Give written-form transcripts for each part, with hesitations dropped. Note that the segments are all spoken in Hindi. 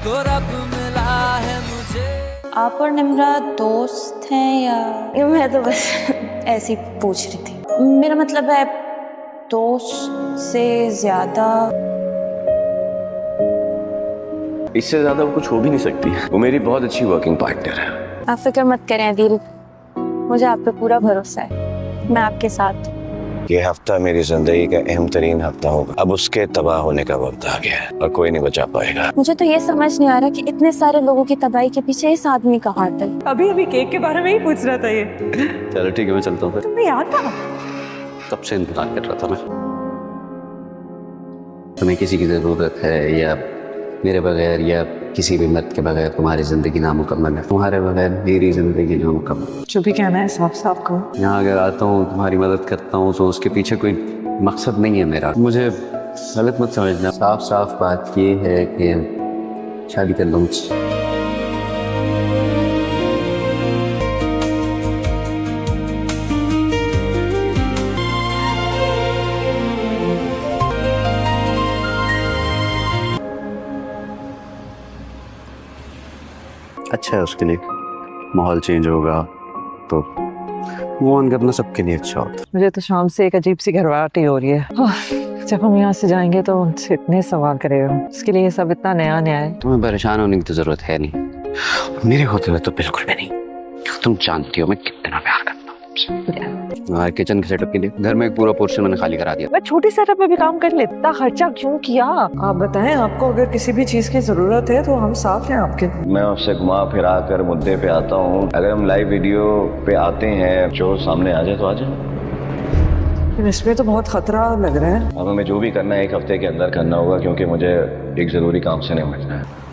तो रब मिला है मुझे। आप और निम्रा दोस्त हैं या? मैं तो बस ऐसे ही पूछ रही थी। मेरा मतलब है दोस्त से ज्यादा। इससे ज्यादा वो कुछ हो भी नहीं सकती। वो मेरी बहुत अच्छी वर्किंग पार्टनर है। आप फिक्र मत करें अदील, मुझे आप पे पूरा भरोसा है। मैं आपके साथ। ये हफ्ता मेरी जिंदगी का अहम तरीन हफ्ता होगा। अब उसके तबाह होने का वक्त आ गया है और कोई नहीं बचा पाएगा। मुझे तो ये समझ नहीं आ रहा कि इतने सारे लोगों की तबाही के पीछे इस आदमी का हाथ है। अभी केक के बारे में ही पूछ रहा था ये। चलो ठीक है, मैं चलता हूँ फिर। तुम्हें याद था? कब से इंतजार कर रहा था मैं। तुम्हें किसी की जरूरत है या मेरे बगैर या किसी भी मर्द के बगैर तुम्हारी जिंदगी नामुकम्मल है। तुम्हारे बगैर मेरी जिंदगी नामुकम्मल। जो भी कहना है साफ साफ कहो। यहाँ अगर आता हूँ तुम्हारी मदद करता हूँ तो उसके पीछे कोई मकसद नहीं है मेरा। मुझे गलत मत समझना। साफ साफ बात ये है कि शादी कर लूँ। अच्छा है उसके लिए, माहौल चेंज होगा तो वो ऑन करना सबके लिए अच्छा होता है। मुझे तो शाम से एक अजीब सी घबराहट ही हो रही है। जब हम यहाँ से जाएंगे तो उनसे इतने सवाल करेगा। उसके लिए ये सब इतना नया नया है। तुम्हें परेशान होने की तो जरूरत है नहीं, मेरे होते हुए तो बिल्कुल भी नहीं। तुम जानती हो मैं कितना प्यार करता हूँ तुमसे। किचन के सेटअप के लिए घर में एक पूरा पोर्शन मैंने खाली करा दिया। मैं छोटी सेटअप में भी काम कर ले, इतना खर्चा क्यों किया? आप बताएं, आपको अगर किसी भी चीज की जरूरत है तो हम साथ हैं आपके। मैं आपसे घुमा फिरा कर मुद्दे पे आता हूँ। अगर हम लाइव वीडियो पे आते हैं, जो सामने आ जाए तो आ जाए। इसमें तो बहुत खतरा लग रहा है। अब हमें जो भी करना है 1 हफ्ते के अंदर करना होगा, क्योंकि मुझे एक जरूरी काम से निपटना है।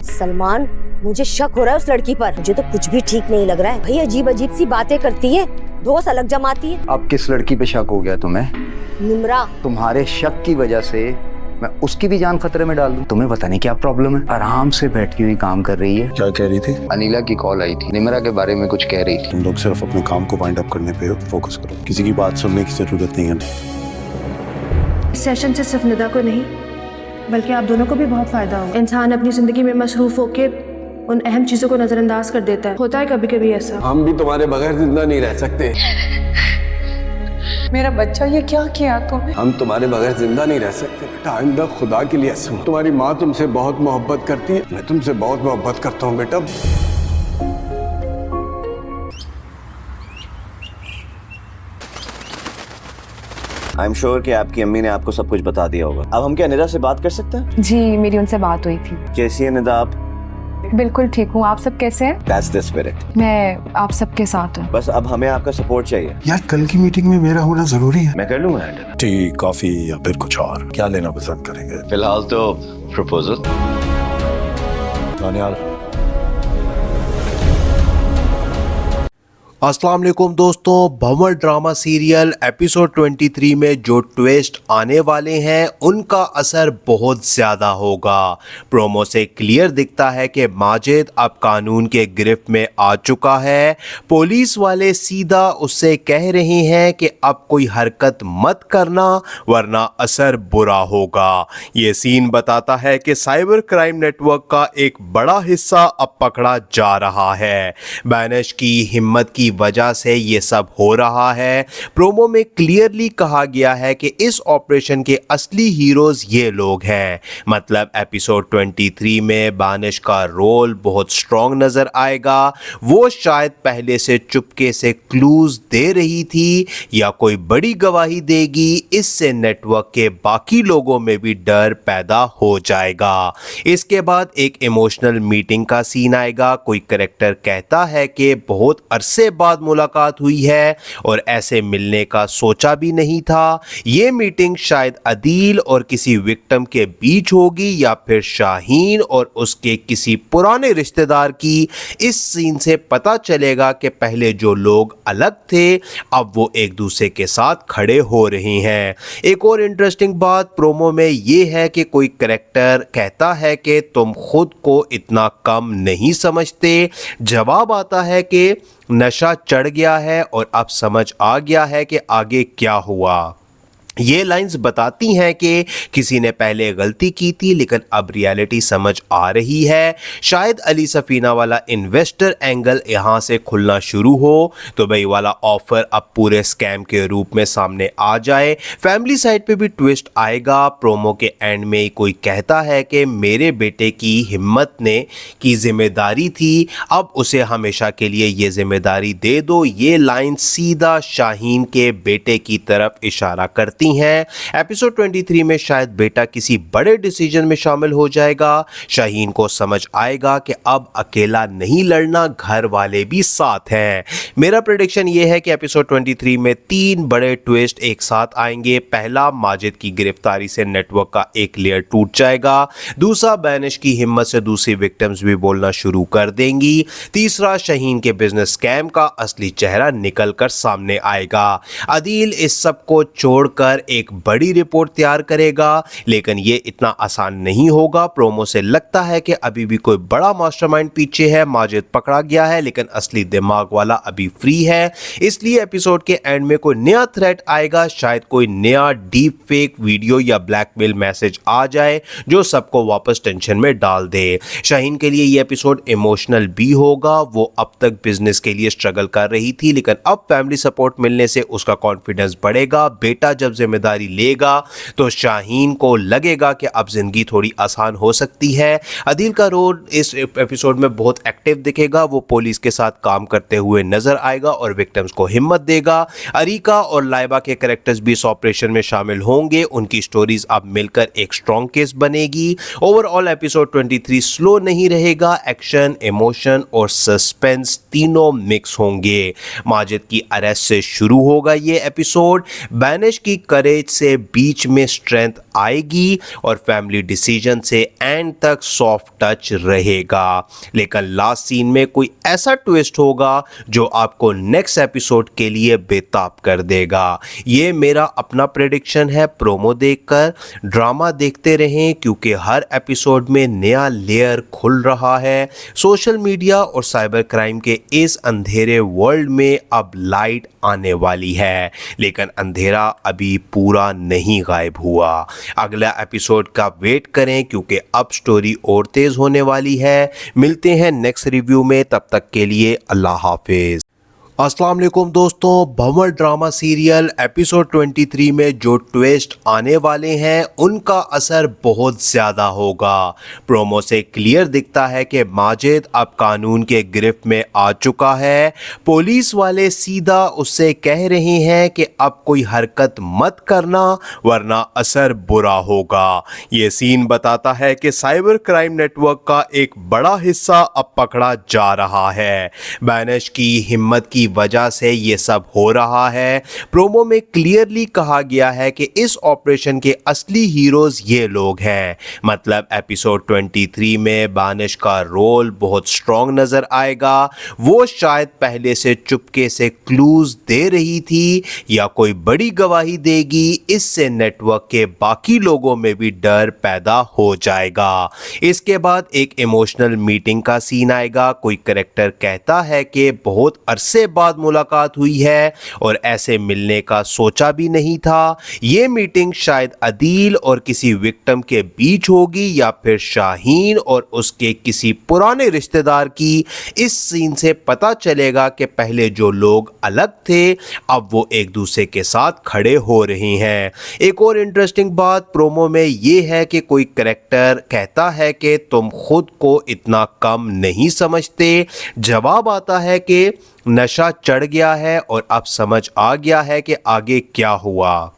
सलमान, मुझे शक हो रहा है उस लड़की पर। मुझे तो कुछ भी ठीक नहीं लग रहा है भाई। अजीब अजीब सी बातें करती है, दोस्त अलग जमाती है। अब किस लड़की पे शक हो गया तुम्हें? निम्रा। तुम्हारे शक की वजह से मैं उसकी भी जान खतरे में डाल दूं। तुम्हें पता नहीं क्या प्रॉब्लम है। आराम से बैठी हुई काम कर रही है। क्या कह रही थी? अनिला की कॉल आई थी, निम्रा के बारे में कुछ कह रही थी। तुम लोग सिर्फ अपने काम को वाइंड अप करने पे फोकस करो, किसी की बात सुनने की जरूरत नहीं है। इस सेशन से सिर्फ निदा को नहीं बल्कि आप दोनों को भी बहुत फायदा होगा। इंसान अपनी जिंदगी में मसरूफ होके उन अहम चीजों को नजरअंदाज कर देता है। होता है कभी कभी ऐसा। हम भी तुम्हारे बगैर जिंदा नहीं रह सकते। मेरा बच्चा, ये क्या किया तुमने? हम तुम्हारे बगैर जिंदा नहीं रह सकते बेटा। आइंदा खुदा के लिए सुनो, तुम्हारी माँ तुमसे बहुत मोहब्बत करती है, मैं तुमसे बहुत मोहब्बत करता हूँ बेटा। आई एम श्योर कि आपकी अम्मी ने आपको सब कुछ बता दिया होगा। अब हम क्या निदा से बात कर सकते हैं? जी, मेरी उनसे बात हुई थी। कैसी है निदा आप? बिल्कुल ठीक हूँ। आप सब कैसे हैं? That's the spirit. मैं आप सबके साथ हूँ। बस अब हमें आपका सपोर्ट चाहिए। यार कल की मीटिंग में मेरा होना जरूरी है। मैं कर लूंगा हैंडल। टी, कॉफी या फिर कुछ और? क्या लेना पसंद करेंगे? फिलहाल तो प्रपोजल। अस्सलाम वालेकुम दोस्तों, भंवर ड्रामा सीरियल एपिसोड 23 में जो ट्विस्ट आने वाले हैं उनका असर बहुत ज़्यादा होगा। प्रोमो से क्लियर दिखता है कि माजिद अब कानून के गिरफ्त में आ चुका है। पुलिस वाले सीधा उससे कह रहे हैं कि अब कोई हरकत मत करना वरना असर बुरा होगा। ये सीन बताता है कि साइबर क्राइम नेटवर्क का एक बड़ा हिस्सा अब पकड़ा जा रहा है। बैनिश की हिम्मत की वजह से ये सब हो रहा है। प्रोमो में क्लियरली कहा गया है कि इस ऑपरेशन के असली हीरोज ये लोग हैं। मतलब एपिसोड 23 में बानिश का रोल बहुत स्ट्रॉन्ग नजर आएगा। वो शायद पहले से चुपके से क्लूज दे रही थी या कोई बड़ी गवाही देगी। इससे नेटवर्क के बाकी लोगों में भी डर पैदा हो जाएगा। इसके बाद एक इमोशनल मीटिंग का सीन आएगा। कोई कैरेक्टर कहता है कि बहुत अरसे बाद मुलाकात हुई है और ऐसे मिलने का सोचा भी नहीं था। ये मीटिंग शायद अदील और किसी विक्टिम के बीच होगी या फिर शाहीन और उसके किसी पुराने रिश्तेदार की। इस सीन से पता चलेगा कि पहले जो लोग अलग थे अब वो एक दूसरे के साथ खड़े हो रहे हैं। एक और इंटरेस्टिंग बात प्रोमो में ये है कि कोई कैरेक्टर कहता है कि तुम खुद को इतना कम नहीं समझते। जवाब आता है कि नशा चढ़ गया है और अब समझ आ गया है कि आगे क्या हुआ। ये लाइंस बताती हैं कि किसी ने पहले गलती की थी लेकिन अब रियलिटी समझ आ रही है। शायद अली सफीना वाला इन्वेस्टर एंगल यहाँ से खुलना शुरू हो, दुबई वाला ऑफर अब पूरे स्कैम के रूप में सामने आ जाए। फैमिली साइड पे भी ट्विस्ट आएगा। प्रोमो के एंड में कोई कहता है कि मेरे बेटे की हिम्मत ने की जिम्मेदारी थी, अब उसे हमेशा के लिए ये जिम्मेदारी दे दो। ये लाइन सीधा शाहीन के बेटे की तरफ इशारा करती हैं। एपिसोड 23 में शायद बेटा किसी बड़े डिसीजन में शामिल हो जाएगा। शाहीन को समझ आएगा कि अब अकेला नहीं लड़ना, घर वाले भी साथ हैं। मेरा प्रेडिक्शन यह है कि एपिसोड 23 में 3 बड़े ट्विस्ट एक साथ आएंगे। पहला, माजिद की गिरफ्तारी से नेटवर्क का एक लेयर टूट जाएगा। दूसरा, बैनिश की हिम्मत से दूसरी विक्टिम्स भी बोलना शुरू कर देंगी। तीसरा, शाहीन के बिजनेस स्कैम का असली चेहरा निकल कर सामने आएगा। अदील इस सब को छोड़कर एक बड़ी रिपोर्ट तैयार करेगा, लेकिन ये इतना आसान नहीं होगा। प्रोमो से लगता है कि अभी भी कोई बड़ा मास्टरमाइंड पीछे है। माजिद पकड़ा गया है लेकिन असली दिमाग वाला अभी फ्री है, इसलिए एपिसोड के एंड में कोई नया थ्रेट आएगा। शायद कोई नया डीप फेक वीडियो या ब्लैकमेल मैसेज आ जाए जो सबको वापस टेंशन में डाल दे। शाहीन के लिए ये एपिसोड इमोशनल भी होगा। वो अब तक बिजनेस के लिए स्ट्रगल कर रही थी, लेकिन अब फैमिली सपोर्ट मिलने से उसका कॉन्फिडेंस बढ़ेगा। बेटा जब जिम्मेदारी लेगा तो शाहीन को लगेगा कि अब जिंदगी थोड़ी आसान हो सकती है। अदील का रोल इस एपिसोड में बहुत एक्टिव दिखेगा। वो पुलिस के साथ काम करते हुए नजर आएगा और विक्टिम्स को हिम्मत देगा। अरीका और लाइबा के कैरेक्टर्स भी इस ऑपरेशन में शामिल होंगे। उनकी स्टोरीज अब मिलकर एक स्ट्रॉन्ग केस बनेगी। ओवरऑल एपिसोड 23 स्लो नहीं रहेगा। एक्शन, इमोशन और सस्पेंस तीनों मिक्स होंगे। माजिद की अरेस्ट से शुरू होगा ये एपिसोड। बैनिश की करेज से बीच में स्ट्रेंथ आएगी और फैमिली डिसीजन से एंड तक सॉफ्ट टच रहेगा। लेकिन लास्ट सीन में कोई ऐसा ट्विस्ट होगा जो आपको नेक्स्ट एपिसोड के लिए बेताब कर देगा। ये मेरा अपना प्रेडिक्शन है। प्रोमो देखकर ड्रामा देखते रहें क्योंकि हर एपिसोड में नया लेयर खुल रहा है। सोशल मीडिया और साइबर क्राइम के इस अंधेरे वर्ल्ड में अब लाइट आने वाली है, लेकिन अंधेरा अभी पूरा नहीं गायब हुआ। अगला एपिसोड का वेट करें क्योंकि अब स्टोरी और तेज होने वाली है। मिलते हैं नेक्स्ट रिव्यू में, तब तक के लिए अल्लाह हाफिज। अस्सलाम वालेकुम दोस्तों, भंवर ड्रामा सीरियल एपिसोड 23 में जो ट्विस्ट आने वाले हैं उनका असर बहुत ज़्यादा होगा। प्रोमो से क्लियर दिखता है कि माजिद अब कानून के गिरफ्त में आ चुका है। पुलिस वाले सीधा उससे कह रहे हैं कि अब कोई हरकत मत करना वरना असर बुरा होगा। ये सीन बताता है कि साइबर क्राइम नेटवर्क का एक बड़ा हिस्सा अब पकड़ा जा रहा है। बैनिश की हिम्मत की वजह से ये सब हो रहा है। प्रोमो में क्लियरली कहा गया है कि इस ऑपरेशन के असली हीरोज ये लोग हैं। मतलब एपिसोड 23 में बैनिश का रोल बहुत स्ट्रॉन्ग नजर आएगा। वो शायद पहले से चुपके से क्लूज दे रही थी या कोई बड़ी गवाही देगी। इससे नेटवर्क के बाकी लोगों में भी डर पैदा हो जाएगा। इसके बाद एक इमोशनल मीटिंग का सीन आएगा। कोई कैरेक्टर कहता है कि बहुत अरसे बाद मुलाकात हुई है और ऐसे मिलने का सोचा भी नहीं था। ये मीटिंग शायद अदील और किसी विक्टिम के बीच होगी या फिर शाहीन और उसके किसी पुराने रिश्तेदार की। इस सीन से पता चलेगा कि पहले जो लोग अलग थे अब वो एक दूसरे के साथ खड़े हो रहे हैं। एक और इंटरेस्टिंग बात प्रोमो में ये है कि कोई कैरेक्टर कहता है कि तुम खुद को इतना कम नहीं समझते। जवाब आता है कि नशा चढ़ गया है और अब समझ आ गया है कि आगे क्या हुआ।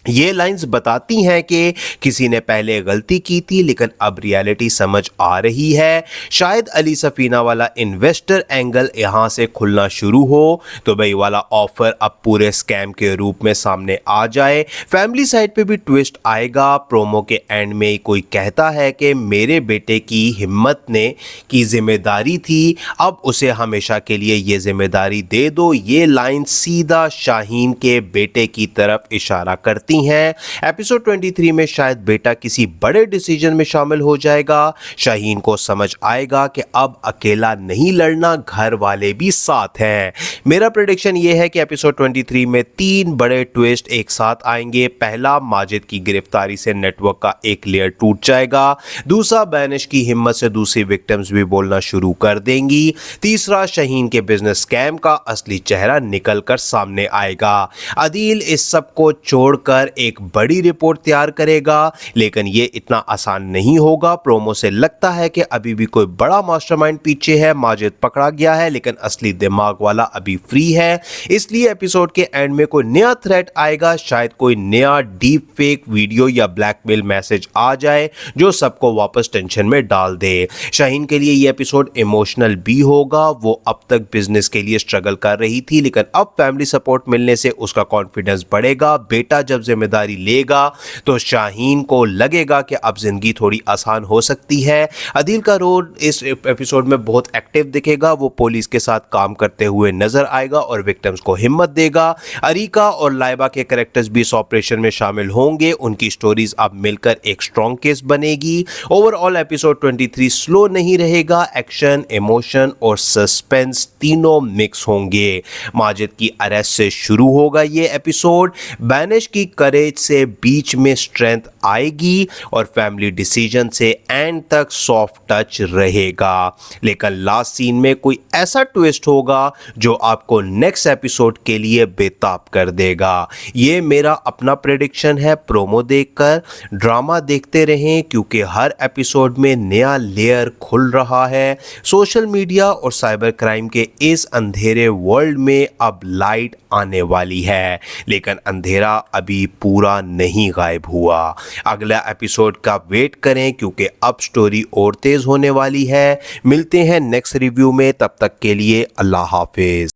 ये लाइंस बताती हैं कि किसी ने पहले गलती की थी लेकिन अब रियलिटी समझ आ रही है। शायद अली सफीना वाला इन्वेस्टर एंगल यहाँ से खुलना शुरू हो, दुबई वाला ऑफर अब पूरे स्कैम के रूप में सामने आ जाए। फैमिली साइड पे भी ट्विस्ट आएगा। प्रोमो के एंड में कोई कहता है कि मेरे बेटे की हिम्मत ने की जिम्मेदारी थी, अब उसे हमेशा के लिए ये जिम्मेदारी दे दो। ये लाइन सीधा शाहीन के बेटे की तरफ इशारा करती सकती हैं। एपिसोड 23 में शायद बेटा किसी बड़े डिसीजन में शामिल हो जाएगा। शाहीन को समझ आएगा कि अब अकेला नहीं लड़ना, घर वाले भी साथ हैं। मेरा प्रेडिक्शन ये है कि एपिसोड 23 में 3 बड़े ट्विस्ट एक साथ आएंगे। पहला, माजिद की गिरफ्तारी से नेटवर्क का एक लेयर टूट जाएगा। दूसरा, बैनिश की हिम्मत से दूसरी विक्टिम्स भी बोलना शुरू कर देंगी। तीसरा, शाहीन के बिजनेस स्कैम का असली चेहरा निकल कर सामने आएगा। अदील इस सब को छोड़कर एक बड़ी रिपोर्ट तैयार करेगा, लेकिन ये इतना आसान नहीं होगा। प्रोमो से लगता है कि अभी भी कोई बड़ा मास्टरमाइंड पीछे है। माजिद पकड़ा गया है, लेकिन असली दिमाग वाला अभी फ्री है। इसलिए एपिसोड के एंड में कोई नया थ्रेट आएगा। शायद कोई नया डीप फेक वीडियो या ब्लैकमेल मैसेज आ जाए जो सबको वापस टेंशन में डाल दे। शाहीन के लिए ये एपिसोड इमोशनल भी होगा। वो अब तक बिजनेस के लिए स्ट्रगल कर रही थी, लेकिन अब फैमिली सपोर्ट मिलने से उसका कॉन्फिडेंस बढ़ेगा। बेटा जब जिम्मेदारी लेगा तो शाहीन को लगेगा कि अब जिंदगी थोड़ी आसान हो सकती है। अदील का रोल इस एपिसोड में बहुत एक्टिव दिखेगा। वो पुलिस के साथ काम करते हुए नजर आएगा और विक्टिम्स को हिम्मत देगा। अरीका और लाइबा के कैरेक्टर्स भी इस ऑपरेशन में शामिल होंगे। उनकी स्टोरीज अब मिलकर एक स्ट्रॉन्ग केस बनेगी। ओवरऑल एपिसोड 23 स्लो नहीं रहेगा। एक्शन, इमोशन और सस्पेंस तीनों मिक्स होंगे। माजिद की अरेस्ट से शुरू होगा ये एपिसोड। बैनिश की करेज से बीच में स्ट्रेंथ आएगी और फैमिली डिसीजन से एंड तक सॉफ्ट टच रहेगा। लेकिन लास्ट सीन में कोई ऐसा ट्विस्ट होगा जो आपको नेक्स्ट एपिसोड के लिए बेताब कर देगा। ये मेरा अपना प्रेडिक्शन है। प्रोमो देखकर ड्रामा देखते रहें, क्योंकि हर एपिसोड में नया लेयर खुल रहा है। सोशल मीडिया और साइबर क्राइम के इस अंधेरे वर्ल्ड में अब लाइट आने वाली है, लेकिन अंधेरा अभी पूरा नहीं गायब हुआ। अगला एपिसोड का वेट करें, क्योंकि अब स्टोरी और तेज होने वाली है। मिलते हैं नेक्स्ट रिव्यू में, तब तक के लिए अल्लाह हाफिज।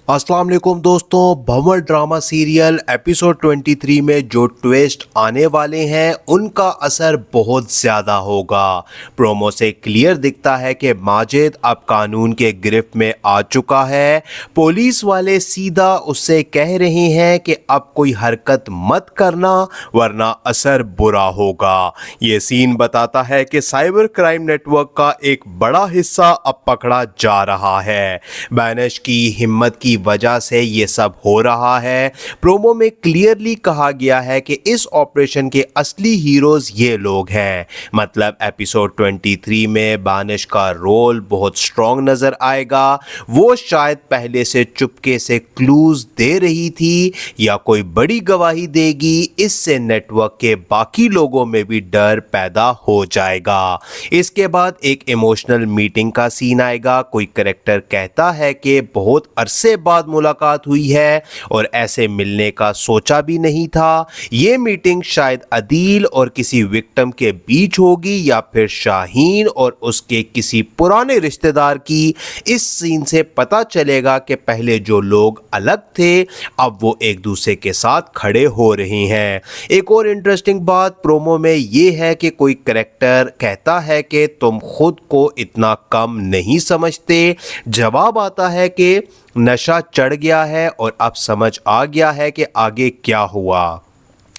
अस्सलाम वालेकुम दोस्तों, भंवर ड्रामा सीरियल एपिसोड 23 में जो ट्विस्ट आने वाले हैं उनका असर बहुत ज़्यादा होगा। प्रोमो से क्लियर दिखता है कि माजिद अब कानून के गिरफ्त में आ चुका है। पुलिस वाले सीधा उससे कह रहे हैं कि अब कोई हरकत मत करना वरना असर बुरा होगा। ये सीन बताता है कि साइबर क्राइम नेटवर्क का एक बड़ा हिस्सा अब पकड़ा जा रहा है। बैनिश की हिम्मत की वजह से ये सब हो रहा है। प्रोमो में क्लियरली कहा गया है कि इस ऑपरेशन के असली हीरोज ये लोग हैं। मतलब एपिसोड 23 में बैनिश का रोल बहुत स्ट्रॉन्ग नजर आएगा। वो शायद पहले से चुपके से क्लूज दे रही थी या कोई बड़ी गवाही देगी। इससे नेटवर्क के बाकी लोगों में भी डर पैदा हो जाएगा। इसके बाद एक इमोशनल मीटिंग का सीन आएगा। कोई कैरेक्टर कहता है कि बहुत अरसे बाद मुलाकात हुई है और ऐसे मिलने का सोचा भी नहीं था। ये मीटिंग शायद अदील और किसी विक्टिम के बीच होगी या फिर शाहीन और उसके किसी पुराने रिश्तेदार की। इस सीन से पता चलेगा कि पहले जो लोग अलग थे अब वो एक दूसरे के साथ खड़े हो रहे हैं। एक और इंटरेस्टिंग बात प्रोमो में ये है कि कोई कैरेक्टर कहता है कि तुम खुद को इतना कम नहीं समझते। जवाब आता है कि नशा चढ़ गया है और अब समझ आ गया है कि आगे क्या हुआ।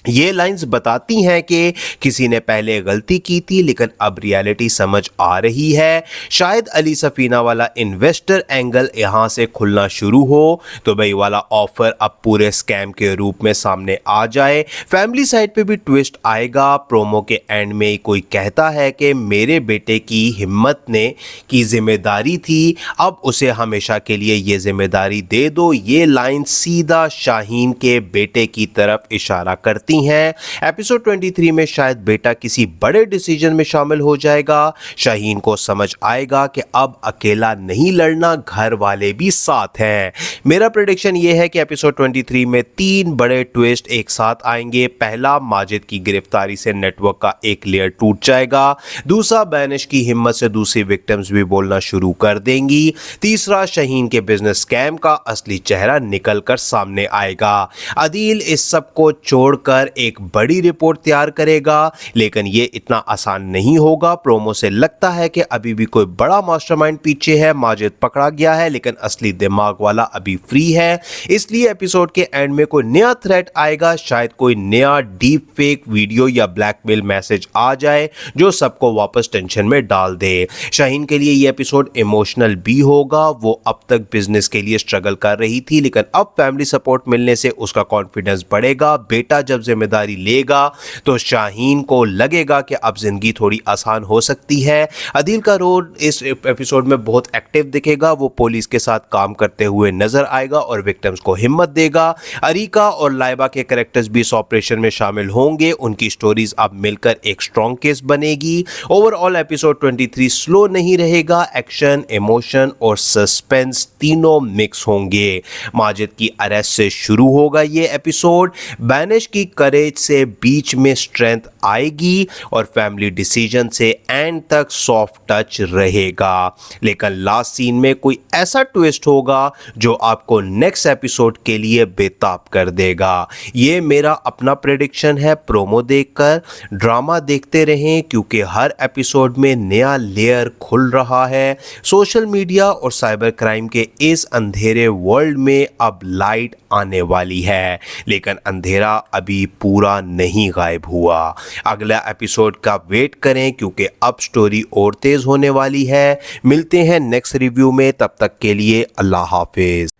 ये लाइंस बताती हैं कि किसी ने पहले गलती की थी, लेकिन अब रियलिटी समझ आ रही है। शायद अली सफीना वाला इन्वेस्टर एंगल यहाँ से खुलना शुरू हो तो भाई वाला ऑफर अब पूरे स्कैम के रूप में सामने आ जाए। फैमिली साइड पे भी ट्विस्ट आएगा। प्रोमो के एंड में कोई कहता है कि मेरे बेटे की हिम्मत ने की जिम्मेदारी थी, अब उसे हमेशा के लिए ये जिम्मेदारी दे दो। ये लाइन सीधा शाहीन के बेटे की तरफ इशारा करती हैं। एपिसोड 23 में शायद बेटा किसी बड़े डिसीजन में शामिल हो जाएगा। शाहीन को समझ आएगा कि अब अकेला नहीं लड़ना, घर वाले भी साथ हैं। मेरा प्रेडिक्शन ये है कि एपिसोड 23 में 3 बड़े ट्विस्ट एक साथ आएंगे। पहला, माजिद की गिरफ्तारी से नेटवर्क का एक लेयर टूट जाएगा। दूसरा, बैनिश की हिम्मत से दूसरी विक्टिम्स भी बोलना शुरू कर देंगी। तीसरा, शाहीन के बिजनेस स्कैम का असली चेहरा निकल कर सामने आएगा। अदील इस सब को छोड़कर मिलकर एक बड़ी रिपोर्ट तैयार करेगा, लेकिन ये इतना आसान नहीं होगा। प्रोमो से लगता है कि अभी भी कोई बड़ा मास्टरमाइंड पीछे है, माजिद पकड़ा गया है लेकिन असली दिमाग वाला अभी फ्री है। इसलिए एपिसोड के एंड में कोई नया थ्रेट आएगा, शायद कोई नया डीप फेक वीडियो या ब्लैकमेल मैसेज आ जाए जो सबको वापस टेंशन में डाल दे। शाहीन के लिए ये एपिसोड इमोशनल भी होगा। वो अब तक बिजनेस के लिए स्ट्रगल कर रही थी, लेकिन अब फैमिली सपोर्ट मिलने से उसका कॉन्फिडेंस बढ़ेगा। बेटा जब जिम्मेदारी लेगा तो शाहीन को लगेगा कि अब जिंदगी थोड़ी आसान हो सकती है। अदील का रोल इस एपिसोड में बहुत एक्टिव दिखेगा। वो पुलिस के साथ काम करते हुए नजर आएगा और विक्टिम्स को हिम्मत देगा। अरीका और लाइबा के कैरेक्टर्स भी इस ऑपरेशन में शामिल होंगे। उनकी स्टोरीज अब मिलकर एक स्ट्रॉन्ग केस बनेगी। ओवरऑल एपिसोड 23 स्लो नहीं रहेगा। एक्शन, इमोशन और सस्पेंस तीनों मिक्स होंगे। माजिद की अरेस्ट से शुरू होगा ये एपिसोड। बैनिश की करेज से बीच में स्ट्रेंथ आएगी और फैमिली डिसीजन से एंड तक सॉफ्ट टच रहेगा। लेकिन लास्ट सीन में कोई ऐसा ट्विस्ट होगा जो आपको नेक्स्ट एपिसोड के लिए बेताब कर देगा। ये मेरा अपना प्रेडिक्शन है। प्रोमो देखकर ड्रामा देखते रहें क्योंकि हर एपिसोड में नया लेयर खुल रहा है। सोशल मीडिया और साइबर क्राइम के इस अंधेरे वर्ल्ड में अब लाइट आने वाली है, लेकिन अंधेरा अभी पूरा नहीं गायब हुआ। अगला एपिसोड का वेट करें क्योंकि अब स्टोरी और तेज होने वाली है। मिलते हैं नेक्स्ट रिव्यू में, तब तक के लिए अल्लाह हाफिज।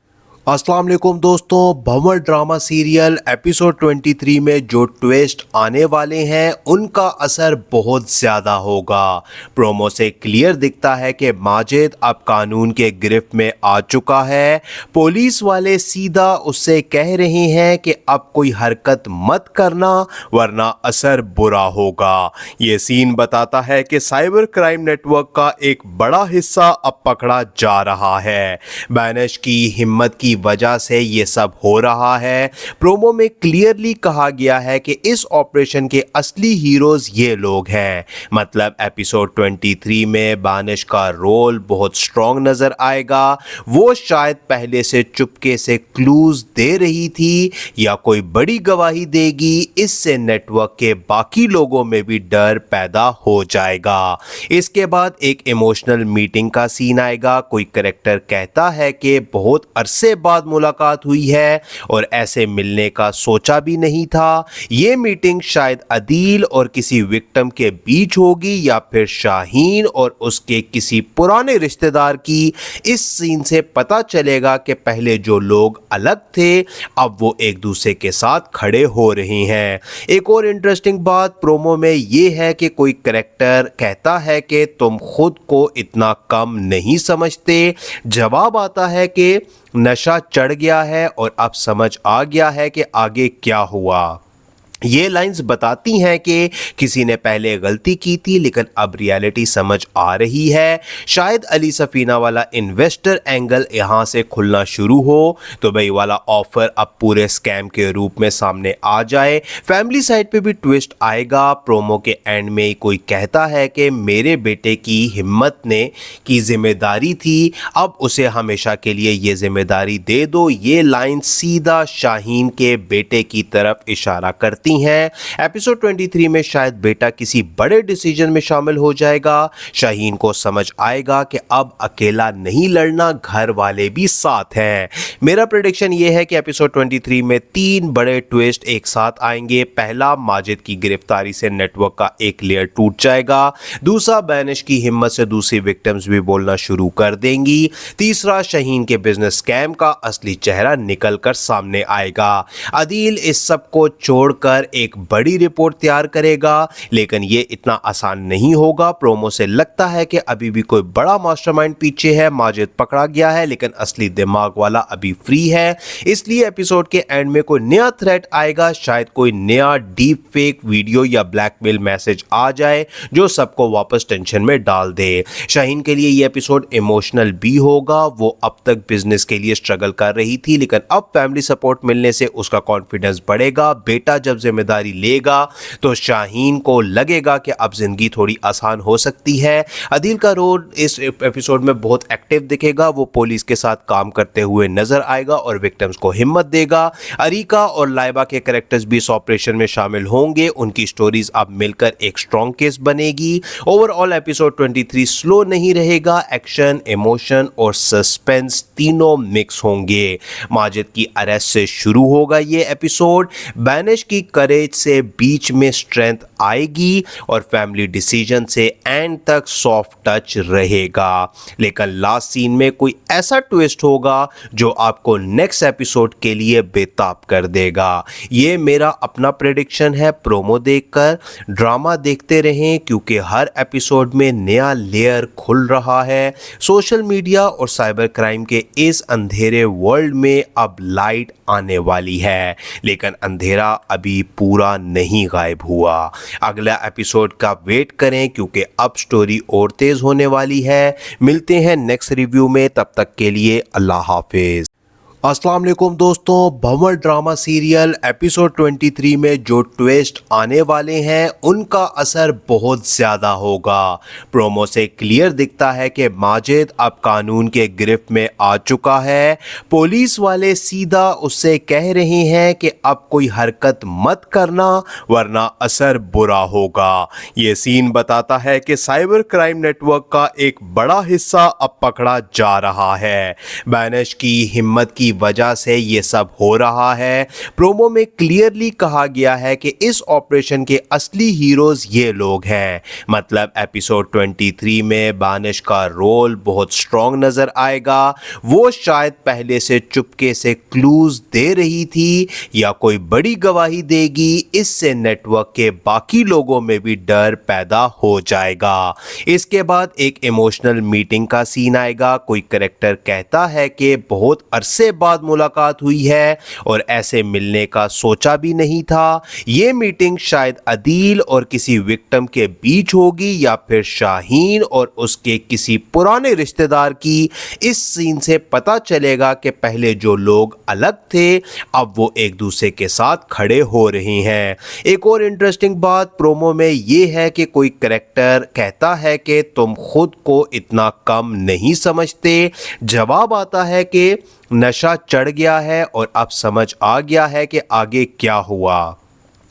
अस्सलाम वालेकुम दोस्तों, भंवर ड्रामा सीरियल एपिसोड 23 में जो ट्विस्ट आने वाले हैं उनका असर बहुत ज़्यादा होगा। प्रोमो से क्लियर दिखता है कि माजिद अब कानून के गिरफ्त में आ चुका है। पुलिस वाले सीधा उससे कह रहे हैं कि अब कोई हरकत मत करना वरना असर बुरा होगा। ये सीन बताता है कि साइबर क्राइम नेटवर्क का एक बड़ा हिस्सा अब पकड़ा जा रहा है। बैनिश की हिम्मत की वजह से ये सब हो रहा है। प्रोमो में क्लियरली कहा गया है कि इस ऑपरेशन के असली हीरोज ये लोग हैं। मतलब एपिसोड 23 में बैनिश का रोल बहुत स्ट्रॉन्ग नजर आएगा। वो शायद पहले से चुपके से क्लूज दे रही थी या कोई बड़ी गवाही देगी। इससे नेटवर्क के बाकी लोगों में भी डर पैदा हो जाएगा। इसके बाद एक इमोशनल मीटिंग का सीन आएगा। कोई कैरेक्टर कहता है कि बहुत अरसे बाद मुलाकात हुई है और ऐसे मिलने का सोचा भी नहीं था। ये मीटिंग शायद अदील और किसी विक्टिम के बीच होगी या फिर शाहीन और उसके किसी पुराने रिश्तेदार की। इस सीन से पता चलेगा कि पहले जो लोग अलग थे अब वो एक दूसरे के साथ खड़े हो रहे हैं। एक और इंटरेस्टिंग बात प्रोमो में ये है कि कोई कैरेक्टर कहता है कि तुम खुद को इतना कम नहीं समझते। जवाब आता है कि नशा चढ़ गया है और अब समझ आ गया है कि आगे क्या हुआ। ये लाइंस बताती हैं कि किसी ने पहले गलती की थी लेकिन अब रियलिटी समझ आ रही है। शायद अली सफीना वाला इन्वेस्टर एंगल यहाँ से खुलना शुरू हो। दुबई वाला ऑफर अब पूरे स्कैम के रूप में सामने आ जाए। फैमिली साइड पे भी ट्विस्ट आएगा। प्रोमो के एंड में कोई कहता है कि मेरे बेटे की हिम्मत ने की जिम्मेदारी थी, अब उसे हमेशा के लिए ये जिम्मेदारी दे दो। ये लाइन सीधा शाहीन के बेटे की तरफ इशारा करती हैं। एपिसोड 23 में शायद बेटा किसी बड़े डिसीजन में शामिल हो जाएगा। शाहीन को समझ आएगा कि अब अकेला नहीं लड़ना, घर वाले भी साथ हैं। मेरा प्रेडिक्शन यह है कि एपिसोड 23 में 3 बड़े ट्विस्ट एक साथ आएंगे। पहला, माजिद की गिरफ्तारी से नेटवर्क का एक लेयर टूट जाएगा। दूसरा, बैनिश की हिम्मत से दूसरी विक्टिम्स भी बोलना शुरू कर देंगी। तीसरा, शाहीन के बिजनेस स्कैम का असली चेहरा निकल कर सामने आएगा। अदील इस सब को छोड़कर एक बड़ी रिपोर्ट तैयार करेगा, लेकिन ये इतना आसान नहीं होगा। प्रोमो से लगता है कि अभी भी कोई बड़ा मास्टरमाइंड पीछे है। माजिद पकड़ा गया है लेकिन असली दिमाग वाला अभी फ्री है। इसलिए एपिसोड के एंड में कोई नया थ्रेट आएगा, शायद कोई नया डीप फेक वीडियो या ब्लैकमेल मैसेज आ जाए जो सबको वापस टेंशन में डाल दे। शाहीन के लिए ये एपिसोड इमोशनल भी होगा। वो अब तक बिजनेस के लिए स्ट्रगल कर रही थी, लेकिन अब फैमिली सपोर्ट मिलने से उसका कॉन्फिडेंस बढ़ेगा। बेटा जब जिम्मेदारी लेगा तो शाहीन को लगेगा कि अब जिंदगी थोड़ी आसान हो सकती है। अदील का रोल इस एपिसोड में बहुत एक्टिव दिखेगा, वो पुलिस के साथ काम करते हुए नजर आएगा और विक्टिम्स को हिम्मत देगा। अरीका और लाइबा के कैरेक्टर्स भी इस ऑपरेशन में शामिल होंगे, उनकी स्टोरीज अब मिलकर एक स्ट्रॉन्ग केस बनेगी। ओवरऑल एपिसोड 23 स्लो नहीं रहेगा, एक्शन, इमोशन और सस्पेंस तीनों मिक्स होंगे। माजिद की अरेस्ट से शुरू होगा ये एपिसोड, बैनिश की करेज से बीच में स्ट्रेंथ आएगी और फैमिली डिसीजन से एंड तक सॉफ्ट टच रहेगा। लेकिन लास्ट सीन में कोई ऐसा ट्विस्ट होगा जो आपको नेक्स्ट एपिसोड के लिए बेताब कर देगा। ये मेरा अपना प्रेडिक्शन है। प्रोमो देखकर ड्रामा देखते रहें क्योंकि हर एपिसोड में नया लेयर खुल रहा है। सोशल मीडिया और साइबर क्राइम के इस अंधेरे वर्ल्ड में अब लाइट आने वाली है, लेकिन अंधेरा अभी पूरा नहीं गायब हुआ। अगला एपिसोड का वेट करें क्योंकि अब स्टोरी और तेज होने वाली है। मिलते हैं नेक्स्ट रिव्यू में, तब तक के लिए अल्लाह हाफिज। अस्सलाम वालेकुम दोस्तों, भंवर ड्रामा सीरियल एपिसोड 23 में जो ट्विस्ट आने वाले हैं उनका असर बहुत ज़्यादा होगा। प्रोमो से क्लियर दिखता है कि माजिद अब कानून के गिरफ्त में आ चुका है। पुलिस वाले सीधा उससे कह रहे हैं कि अब कोई हरकत मत करना वरना असर बुरा होगा। ये सीन बताता है कि साइबर क्राइम नेटवर्क का एक बड़ा हिस्सा अब पकड़ा जा रहा है। बैनिश की हिम्मत की वजह से ये सब हो रहा है। प्रोमो में क्लियरली कहा गया है कि इस ऑपरेशन के असली हीरोज ये लोग हैं। मतलब एपिसोड 23 में बैनिश का रोल बहुत स्ट्रॉन्ग नजर आएगा। वो शायद पहले से चुपके से क्लूज दे रही थी या कोई बड़ी गवाही देगी। इससे नेटवर्क के बाकी लोगों में भी डर पैदा हो जाएगा। इसके बाद एक इमोशनल मीटिंग का सीन आएगा। कोई कैरेक्टर कहता है कि बहुत अरसे बाद मुलाकात हुई है और ऐसे मिलने का सोचा भी नहीं था। ये मीटिंग शायद अदील और किसी विक्टिम के बीच होगी या फिर शाहीन और उसके किसी पुराने रिश्तेदार की। इस सीन से पता चलेगा कि पहले जो लोग अलग थे अब वो एक दूसरे के साथ खड़े हो रहे हैं। एक और इंटरेस्टिंग बात प्रोमो में ये है कि कोई कैरेक्टर कहता है कि तुम खुद को इतना कम नहीं समझते। जवाब आता है कि नशा चढ़ गया है और अब समझ आ गया है कि आगे क्या हुआ।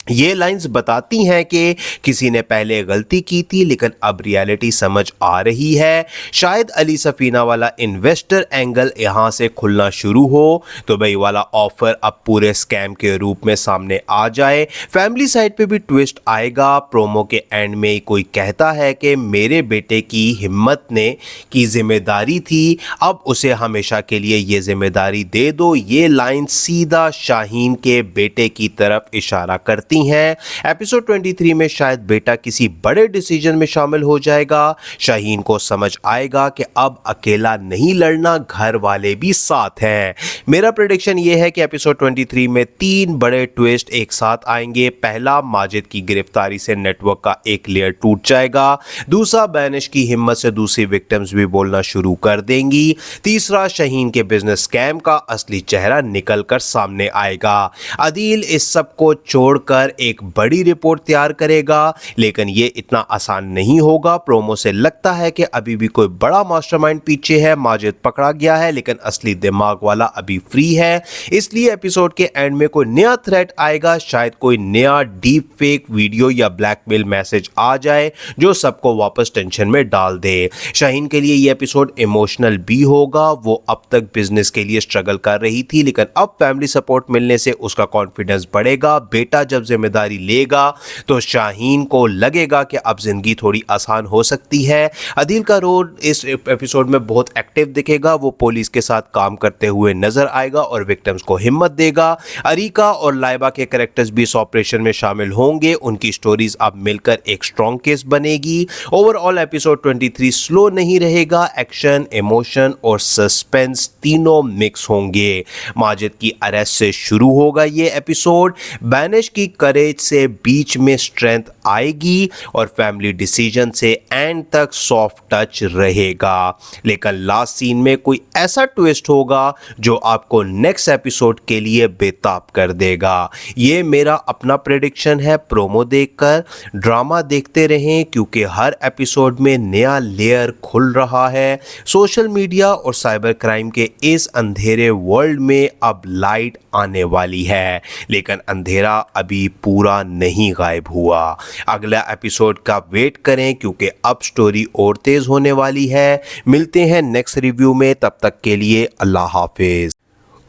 ये लाइंस बताती हैं कि किसी ने पहले गलती की थी लेकिन अब रियलिटी समझ आ रही है। शायद अली सफीना वाला इन्वेस्टर एंगल यहाँ से खुलना शुरू हो तो भाई वाला ऑफर अब पूरे स्कैम के रूप में सामने आ जाए। फैमिली साइड पे भी ट्विस्ट आएगा। प्रोमो के एंड में कोई कहता है कि मेरे बेटे की हिम्मत ने की जिम्मेदारी थी, अब उसे हमेशा के लिए ये जिम्मेदारी दे दो। ये लाइन सीधा शाहीन के बेटे की तरफ इशारा करती हैं। एपिसोड 23 में शायद बेटा किसी बड़े डिसीजन में शामिल हो जाएगा। शाहीन को समझ आएगा कि अब अकेला नहीं लड़ना, घर वाले भी साथ हैं। मेरा प्रेडिक्शन यह है कि एपिसोड 23 में 3 बड़े ट्विस्ट एक साथ आएंगे। पहला, माजिद की गिरफ्तारी से नेटवर्क का एक लेयर टूट जाएगा। दूसरा, बैनिश की हिम्मत से दूसरी विक्टिम्स भी बोलना शुरू कर देंगी। तीसरा, शाहीन के बिजनेस स्कैम का असली चेहरा निकल कर सामने आएगा। अदील इस सब को छोड़कर एक बड़ी रिपोर्ट तैयार करेगा, लेकिन ये इतना आसान नहीं होगा। प्रोमो से लगता है कि अभी भी कोई बड़ा मास्टरमाइंड पीछे है। माजिद पकड़ा गया है लेकिन असली दिमाग वाला अभी फ्री है। इसलिए एपिसोड के एंड में कोई नया थ्रेट आएगा। शायद कोई नया डीप फेक वीडियो या ब्लैकमेल मैसेज आ जाए जो सबको वापस टेंशन में डाल दे। शाहीन के लिए ये एपिसोड इमोशनल भी होगा। वो अब तक बिजनेस के लिए स्ट्रगल कर रही थी लेकिन अब फैमिली सपोर्ट मिलने से उसका कॉन्फिडेंस बढ़ेगा। बेटा जब जिम्मेदारी लेगा तो शाहीन को लगेगा कि अब जिंदगी थोड़ी आसान हो सकती है। अदील का रोल इस एपिसोड में बहुत एक्टिव दिखेगा। वो पुलिस के साथ काम करते हुए नजर आएगा और विक्टिम्स को हिम्मत देगा। अरीका और लाइबा के कैरेक्टर्स भी इस ऑपरेशन में शामिल होंगे, उनकी स्टोरीज अब मिलकर एक स्ट्रॉन्ग केस बनेगी। ओवरऑल एपिसोड 23 स्लो नहीं रहेगा, एक्शन, इमोशन और सस्पेंस तीनों मिक्स होंगे। माजिद की अरेस्ट से शुरू होगा ये एपिसोड, बैनिश की करेज से बीच में स्ट्रेंथ आएगी और फैमिली डिसीजन से एंड तक सॉफ्ट टच रहेगा। लेकिन लास्ट सीन में कोई ऐसा ट्विस्ट होगा जो आपको नेक्स्ट एपिसोड के लिए बेताब कर देगा। ये मेरा अपना प्रेडिक्शन है। प्रोमो देखकर ड्रामा देखते रहें क्योंकि हर एपिसोड में नया लेयर खुल रहा है। सोशल मीडिया और साइबर क्राइम के इस अंधेरे वर्ल्ड में अब लाइट आने वाली है, लेकिन अंधेरा अभी पूरा नहीं गायब हुआ। अगला एपिसोड का वेट करें क्योंकि अब स्टोरी और तेज होने वाली है। मिलते हैं नेक्स्ट रिव्यू में, तब तक के लिए अल्लाह हाफिज।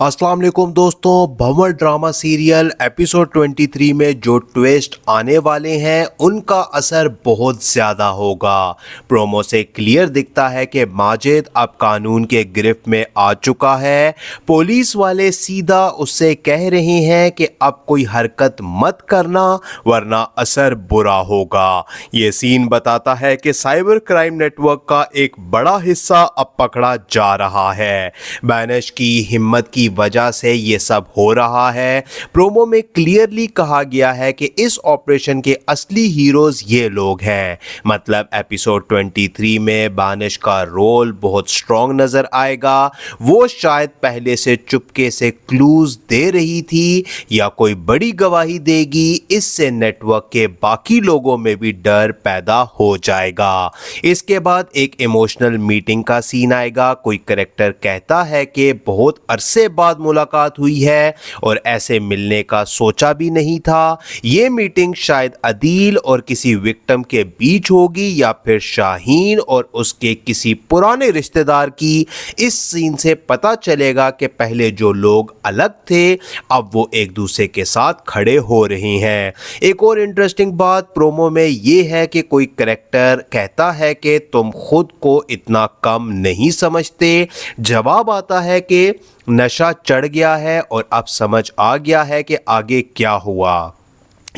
अस्सलाम वालेकुम दोस्तों, भंवर ड्रामा सीरियल एपिसोड 23 में जो ट्विस्ट आने वाले हैं उनका असर बहुत ज़्यादा होगा। प्रोमो से क्लियर दिखता है कि माजिद अब कानून के गिरफ्त में आ चुका है। पुलिस वाले सीधा उससे कह रहे हैं कि अब कोई हरकत मत करना वरना असर बुरा होगा। ये सीन बताता है कि साइबर क्राइम नेटवर्क का एक बड़ा हिस्सा अब पकड़ा जा रहा है। बैनश की हिम्मत की वजह से ये सब हो रहा है। प्रोमो में क्लियरली कहा गया है कि इस ऑपरेशन के असली हीरोज ये लोग हैं। मतलब एपिसोड 23 में बानिश का रोल बहुत स्ट्रॉन्ग नजर आएगा। वो शायद पहले से चुपके से क्लूज दे रही थी या कोई बड़ी गवाही देगी। इससे नेटवर्क के बाकी लोगों में भी डर पैदा हो जाएगा। इसके बाद एक इमोशनल मीटिंग का सीन आएगा। कोई कैरेक्टर कहता है कि बहुत अरसे बाद मुलाकात हुई है और ऐसे मिलने का सोचा भी नहीं था। ये मीटिंग शायद अदील और किसी विक्टिम के बीच होगी या फिर शाहीन और उसके किसी पुराने रिश्तेदार की। इस सीन से पता चलेगा कि पहले जो लोग अलग थे अब वो एक दूसरे के साथ खड़े हो रहे हैं। एक और इंटरेस्टिंग बात प्रोमो में ये है कि कोई कैरेक्टर कहता है कि तुम खुद को इतना कम नहीं समझते। जवाब आता है कि नशा चढ़ गया है और अब समझ आ गया है कि आगे क्या हुआ।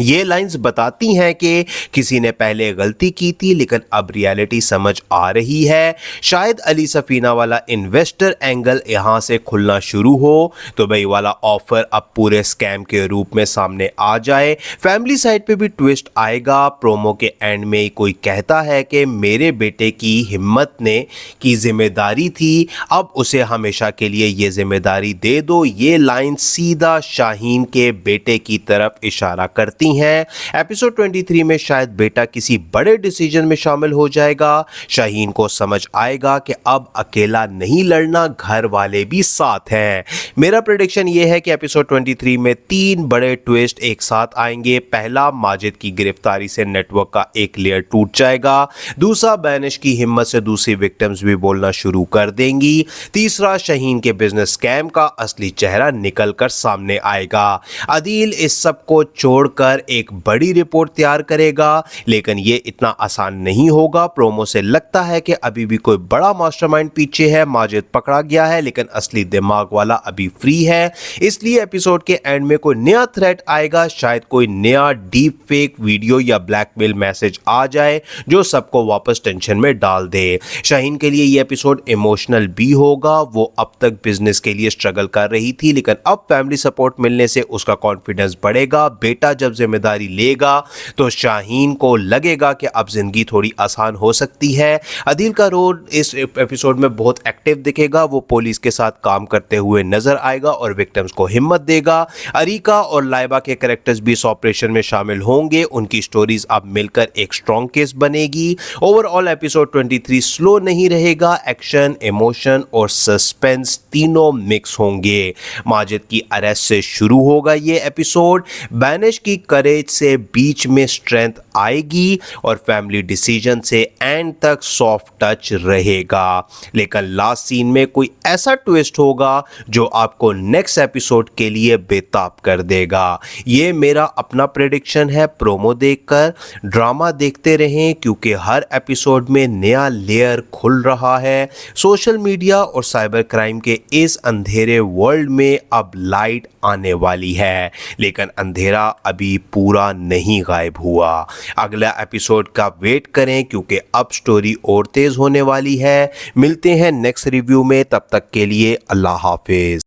ये लाइंस बताती हैं कि किसी ने पहले गलती की थी लेकिन अब रियलिटी समझ आ रही है। शायद अली सफीना वाला इन्वेस्टर एंगल यहाँ से खुलना शुरू हो तो भाई वाला ऑफर अब पूरे स्कैम के रूप में सामने आ जाए। फैमिली साइड पे भी ट्विस्ट आएगा। प्रोमो के एंड में कोई कहता है कि मेरे बेटे की हिम्मत ने की जिम्मेदारी थी, अब उसे हमेशा के लिए ये जिम्मेदारी दे दो। ये लाइन सीधा शाहीन के बेटे की तरफ इशारा करती हैं। एपिसोड 23 में शायद बेटा किसी बड़े डिसीजन में शामिल हो जाएगा। शाहीन को समझ आएगा कि अब अकेला नहीं लड़ना, घर वाले भी साथ हैं। मेरा प्रेडिक्शन यह है कि एपिसोड 23 में 3 बड़े ट्विस्ट एक साथ आएंगे। पहला, माजिद की गिरफ्तारी से नेटवर्क का एक लेयर टूट जाएगा। दूसरा, बैनिश की हिम्मत से दूसरी विक्टिम्स भी बोलना शुरू कर देंगी। तीसरा, शाहीन के बिजनेस स्कैम का असली चेहरा निकल कर सामने आएगा। अदील इस सब को छोड़कर एक बड़ी रिपोर्ट तैयार करेगा लेकिन ये इतना आसान नहीं होगा। प्रोमो से लगता है कि अभी भी कोई बड़ा मास्टरमाइंड पीछे है। माजिद पकड़ा गया है लेकिन असली दिमाग वाला अभी फ्री है। इसलिए एपिसोड के एंड में कोई नया थ्रेट आएगा। शायद कोई नया डीप फेक वीडियो या ब्लैकमेल मैसेज आ जाए जो सबको वापस टेंशन में डाल दे। शाहीन के लिए ये एपिसोड इमोशनल भी होगा। वो अब तक बिजनेस के लिए स्ट्रगल कर रही थी लेकिन अब फैमिली सपोर्ट मिलने से उसका कॉन्फिडेंस बढ़ेगा। बेटा जब जिम्मेदारी लेगा तो शाहीन को लगेगा कि अब जिंदगी थोड़ी आसान हो सकती है। अदील का रोल इस एपिसोड में बहुत एक्टिव दिखेगा। वो पुलिस के साथ काम करते हुए नजर आएगा और विक्टिम्स को हिम्मत देगा। अरीका और लाइबा के कैरेक्टर्स भी इस ऑपरेशन में शामिल होंगे। उनकी स्टोरीज अब मिलकर एक स्ट्रॉन्ग केस बनेगी। ओवरऑल एपिसोड 23 स्लो नहीं रहेगा। एक्शन, इमोशन और सस्पेंस तीनों मिक्स होंगे। माजिद की अरेस्ट से शुरू होगा ये एपिसोड। बैनिश की करेज से बीच में स्ट्रेंथ आएगी और फैमिली डिसीजन से एंड तक सॉफ्ट टच रहेगा। लेकिन लास्ट सीन में कोई ऐसा ट्विस्ट होगा जो आपको नेक्स्ट एपिसोड के लिए बेताब कर देगा। ये मेरा अपना प्रेडिक्शन है। प्रोमो देखकर ड्रामा देखते रहें क्योंकि हर एपिसोड में नया लेयर खुल रहा है। सोशल मीडिया और साइबर क्राइम के इस अंधेरे वर्ल्ड में अब लाइट आने वाली है, लेकिन अंधेरा अभी पूरा नहीं गायब हुआ। अगला एपिसोड का वेट करें क्योंकि अब स्टोरी और तेज होने वाली है। मिलते हैं नेक्स्ट रिव्यू में, तब तक के लिए अल्लाह हाफिज।